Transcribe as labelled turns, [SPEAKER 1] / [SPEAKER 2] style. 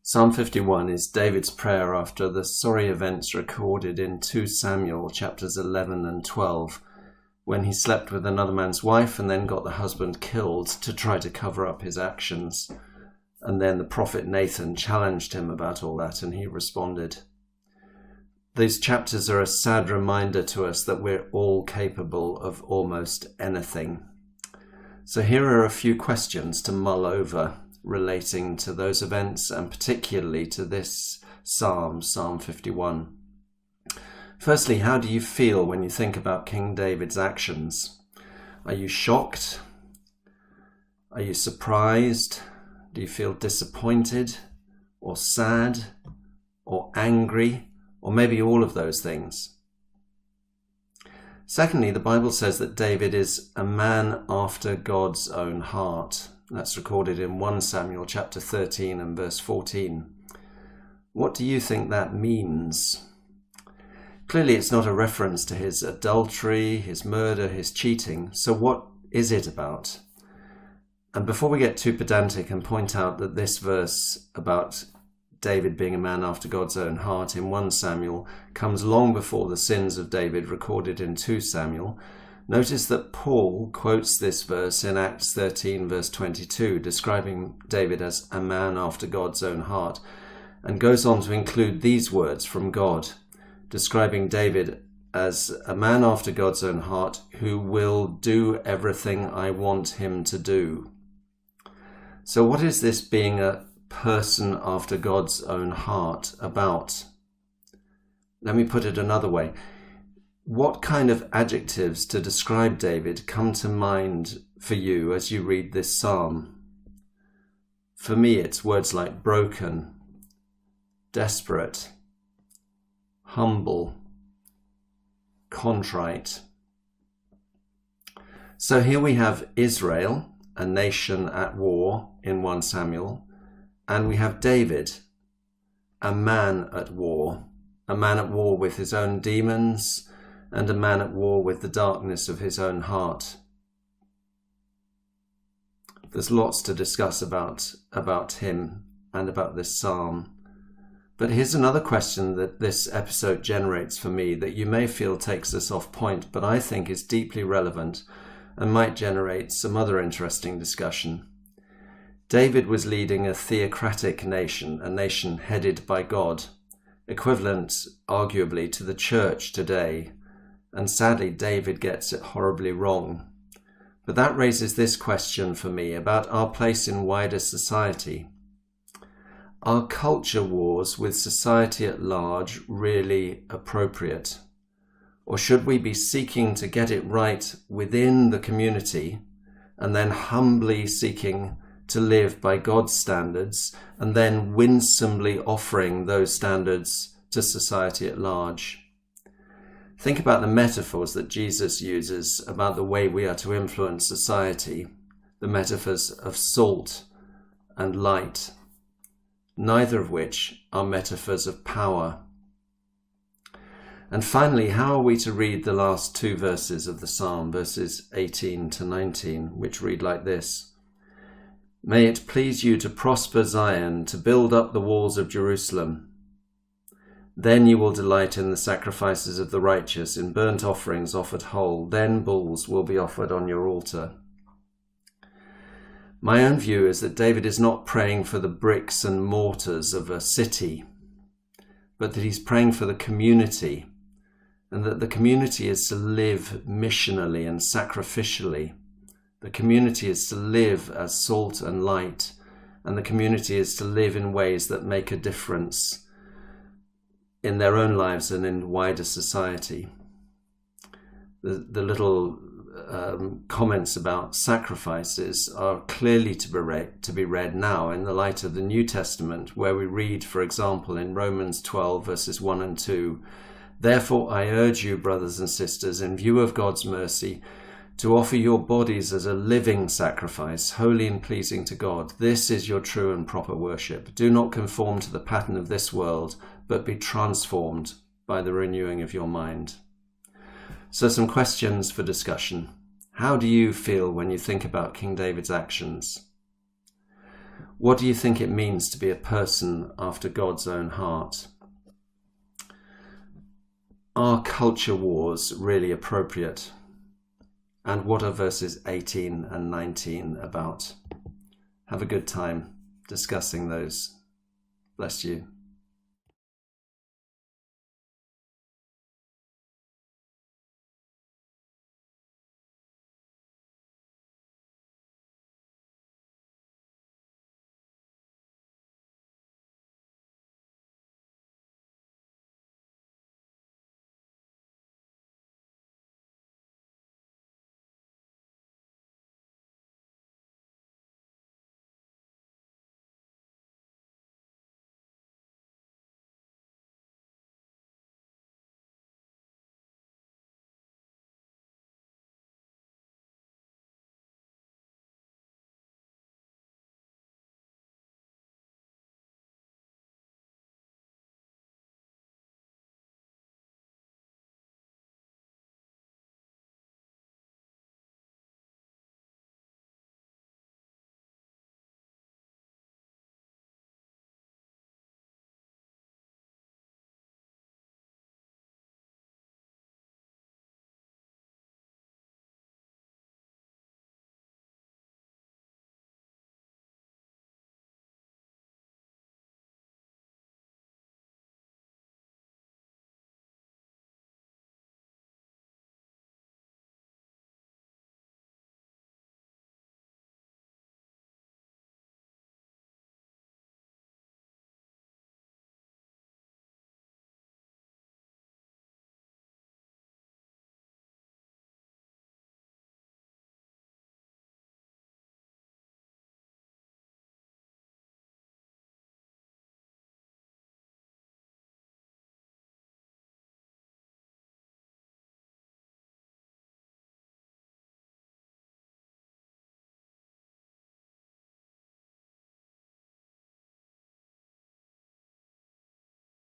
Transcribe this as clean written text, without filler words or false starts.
[SPEAKER 1] Psalm 51 is David's prayer after the sorry events recorded in 2 Samuel chapters 11 and 12, when he slept with another man's wife and then got the husband killed to try to cover up his actions. And then the prophet Nathan challenged him about all that, and he responded. These chapters are a sad reminder to us that we're all capable of almost anything. So here are a few questions to mull over relating to those events, and particularly to this psalm, Psalm 51. Firstly, how do you feel when you think about King David's actions? Are you shocked? Are you surprised? Do you feel disappointed or sad or angry, or maybe all of those things? Secondly, the Bible says that David is a man after God's own heart. That's recorded in 1 Samuel chapter 13 and verse 14. What do you think that means? Clearly it's not a reference to his adultery, his murder, his cheating. So what is it about? And before we get too pedantic and point out that this verse about David being a man after God's own heart in 1 Samuel comes long before the sins of David recorded in 2 Samuel, notice that Paul quotes this verse in Acts 13 verse 22, describing David as a man after God's own heart, and goes on to include these words from God, describing David as a man after God's own heart who will do everything I want him to do. So what is this being a person after God's own heart about? Let me put it another way. What kind of adjectives to describe David come to mind for you as you read this psalm? For me, it's words like broken, desperate, humble, contrite. So here we have Israel, a nation at war in 1 Samuel, and we have David, a man at war with his own demons, and a man at war with the darkness of his own heart. There's lots to discuss about him and about this psalm. But here's another question that this episode generates for me that you may feel takes us off point, but I think is deeply relevant and might generate some other interesting discussion. David was leading a theocratic nation, a nation headed by God, equivalent arguably to the church today. And sadly, David gets it horribly wrong. But that raises this question for me about our place in wider society. Are culture wars with society at large really appropriate? Or should we be seeking to get it right within the community and then humbly seeking to live by God's standards and then winsomely offering those standards to society at large? Think about the metaphors that Jesus uses about the way we are to influence society, the metaphors of salt and light, neither of which are metaphors of power. And finally, how are we to read the last two verses of the psalm, verses 18 to 19, which read like this? May it please you to prosper Zion, to build up the walls of Jerusalem. Then you will delight in the sacrifices of the righteous, in burnt offerings offered whole. Then bulls will be offered on your altar. My own view is that David is not praying for the bricks and mortars of a city, but that he's praying for the community, and that the community is to live missionally and sacrificially. The community is to live as salt and light, and the community is to live in ways that make a difference in their own lives and in wider society. The little comments about sacrifices are clearly to be read now in the light of the New Testament, where we read, for example, in Romans 12 verses 1 and 2, Therefore I urge you, brothers and sisters, in view of God's mercy, to offer your bodies as a living sacrifice, holy and pleasing to God. This is your true and proper worship. Do not conform to the pattern of this world, but be transformed by the renewing of your mind. So some questions for discussion. How do you feel when you think about King David's actions? What do you think it means to be a person after God's own heart? Are culture wars really appropriate? And what are verses 18 and 19 about? Have a good time discussing those. Bless you.